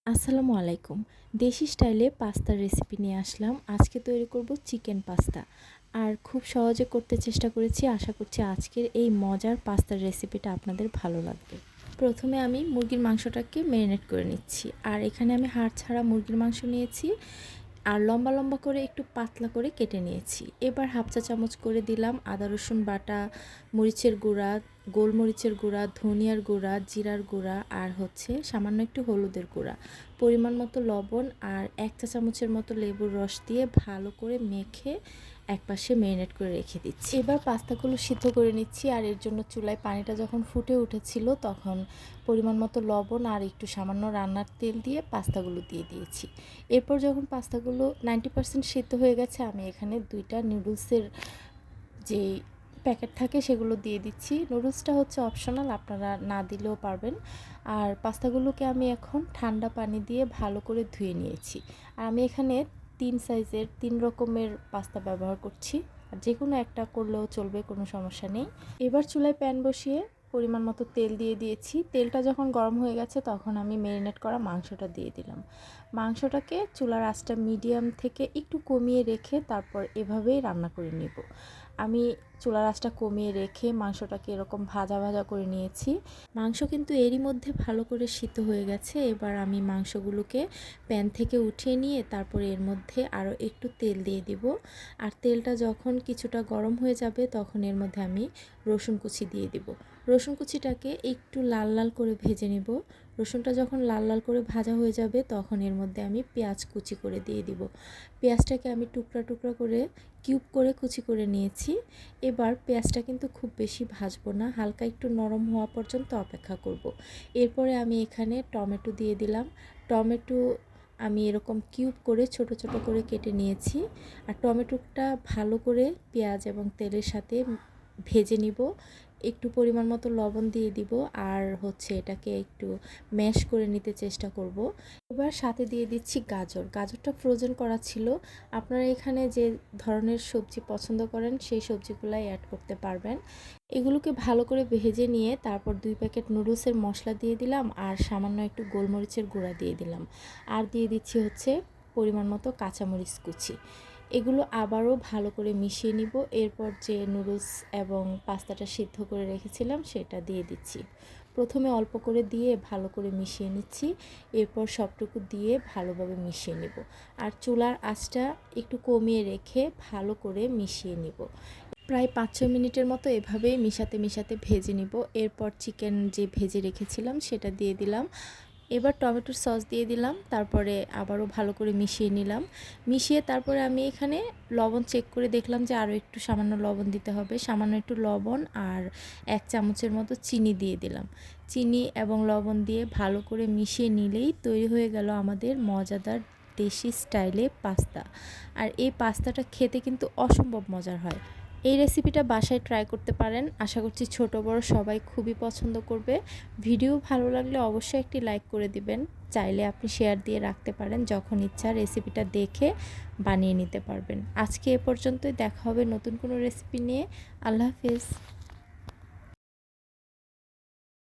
আসসালামু আলাইকুম। দেশি স্টাইলে পাস্তার রেসিপি নিয়ে আসলাম। আজকে তৈরি করব চিকেন পাস্তা। আর খুব সহজে করতে চেষ্টা করেছি। আশা করছি আজকের এই মজার পাস্তার রেসিপিটা আপনাদের ভালো লাগবে। প্রথমে আমি মুরগির মাংসটাকে ম্যারিনেট করে নিচ্ছি। আর এখানে আমি হাড় ছাড়া মুরগির মাংস নিয়েছি। আর লম্বা লম্বা করে একটু পাতলা করে কেটে নিয়েছি। এবার হাফ চা চামচ করে দিলাম আদা রসুন বাটা, মরিচের গুঁড়া, গোলমরিচের গুঁড়া, ধনিয়ার গুঁড়া, জিরার গুঁড়া আর সামান্য একটু হলুদের গুঁড়া, পরিমাণ মতো লবণ আর 1 চা চামচের মতো লেবুর রস দিয়ে ভালো করে মেখে একপাশে ম্যারিনেট করে রেখে দিচ্ছি। এবার পাস্তাগুলো সিদ্ধ করে নিচ্ছি। আর এর জন্য চুলায় পানিটা যখন ফুটে উঠেছিল তখন পরিমাণ মতো লবণ আর একটু সামান্য রান্নার তেল দিয়ে পাস্তাগুলো দিয়ে দিয়েছি। এরপর যখন পাস্তাগুলো 90% সিদ্ধ হয়ে গেছে, আমি এখানে 2টা নুডলসের যে প্যাকেট থাকে সেগুলো দিয়ে দিচ্ছি। নুডলসটা অপশনাল, আপনারা না দিলেও পারবেন। আর পাস্তাগুলোকে আমি এখন ঠান্ডা পানি দিয়ে ভালো করে ধুয়ে নিয়েছি। আর আমি এখানে 3 সাইজের 3 রকমের পাস্তা ব্যবহার করছি। আর যে কোনো একটা করলেও চলবে, কোনো সমস্যা নেই। এবার চুলায় প্যান বসিয়ে পরিমাণ মতো তেল দিয়ে দিয়েছি। তেলটা যখন গরম হয়ে গেছে তখন আমি ম্যারিনেট করা মাংসটা দিয়ে দিলাম। মাংসটাকে চুলার আঁচটা মিডিয়াম থেকে একটু কমিয়ে রেখে তারপর এভাবেই রান্না করে নেব। আমি চুলার আঁচটা কমিয়ে রেখে মাংসটাকে এরকম ভাজা ভাজা করে নিয়েছি। মাংস কিন্তু এরই মধ্যে ভালো করে সিদ্ধ হয়ে গেছে। এবার আমি মাংসগুলোকে প্যান থেকে উঠিয়ে নিয়ে তারপরে এর মধ্যে আরও একটু তেল দিয়ে দিব। আর তেলটা যখন কিছুটা গরম হয়ে যাবে তখন এর মধ্যে আমি রসুন কুচি দিয়ে দিব। রসুন কুচিটাকে একটু লাল লাল করে ভেজে নেব। রসুনটা যখন লাল লাল করে ভাজা হয়ে যাবে তখন এর মধ্যে আমি পেঁয়াজ কুচি করে দিয়ে দিব। পেঁয়াজটাকে আমি টুকরা টুকরা করে কিউব করে কুচি করে নিয়েছি। এবার পেঁয়াজটা কিন্তু খুব বেশি ভাজবো না, হালকা একটু নরম হওয়া পর্যন্ত অপেক্ষা করব। এরপরে আমি এখানে টমেটো দিয়ে দিলাম। টমেটো আমি এরকম কিউব করে ছোট ছোট করে কেটে নিয়েছি। আর টমেটোটা ভালো করে পেঁয়াজ এবং তেলের সাথে ভেজে নিব। একটু পরিমাণ মতো লবণ দিয়ে দিব। আর এটাকে একটু ম্যাশ করে নিতে চেষ্টা করব। এবার সাথে দিয়ে দিচ্ছি গাজর। গাজরটা ফ্রোজেন করা ছিল। আপনারা এখানে যে ধরনের সবজি পছন্দ করেন সেই সবজিগুলাই অ্যাড করতে পারবেন। এগুলোকে ভালো করে ভেজে নিয়ে তারপর 2 প্যাকেট নুডলসের মশলা দিয়ে দিলাম আর সামান্য একটু গোলমরিচের গুঁড়া দিয়ে দিলাম। আর দিয়ে দিচ্ছি পরিমাণ মতো কাঁচামরিচ কুচি। এগুলো আবারও ভালো করে মিশিয়ে নিব। এরপর যে নুডলস এবং পাস্তাটা সিদ্ধ করে রেখেছিলাম সেটা দিয়ে দিচ্ছি। প্রথমে অল্প করে দিয়ে ভালো করে মিশিয়ে নিচ্ছি। এরপর সবটুকু দিয়ে ভালোভাবে মিশিয়ে নেব। আর চুলার আঁচটা একটু কমিয়ে রেখে ভালো করে মিশিয়ে নিব। প্রায় 5-6 মিনিটের মতো এভাবেই মিশাতে মিশাতে ভেজে নিব। এরপর চিকেন যে ভেজে রেখেছিলাম সেটা দিয়ে দিলাম। এবার টমেটোর সস দিয়ে দিলাম। তারপরে আবারও ভালো করে মিশিয়ে নিলাম। মিশিয়ে তারপরে আমি এখানে লবণ চেক করে দেখলাম যে আরও একটু সামান্য লবণ দিতে হবে। সামান্য একটু লবণ আর 1 চামচের মতো চিনি দিয়ে দিলাম। চিনি এবং লবণ দিয়ে ভালো করে মিশিয়ে নিলেই তৈরি হয়ে গেল আমাদের মজাদার দেশি স্টাইলে পাস্তা। আর এই পাস্তাটা খেতে কিন্তু অসম্ভব মজার হয়। এই রেসিপিটা বাসায় ট্রাই করতে পারেন। আশা করছি ছোট বড় সবাই খুবই পছন্দ করবে। ভিডিও ভালো লাগলে অবশ্যই একটি লাইক করে দিবেন। চাইলে আপনি শেয়ার দিয়ে রাখতে পারেন, যখন ইচ্ছা রেসিপিটা দেখে বানিয়ে নিতে পারবেন। আজকে এ পর্যন্তই, দেখা হবে নতুন কোনো রেসিপি নিয়ে। আল্লাহ হাফেজ।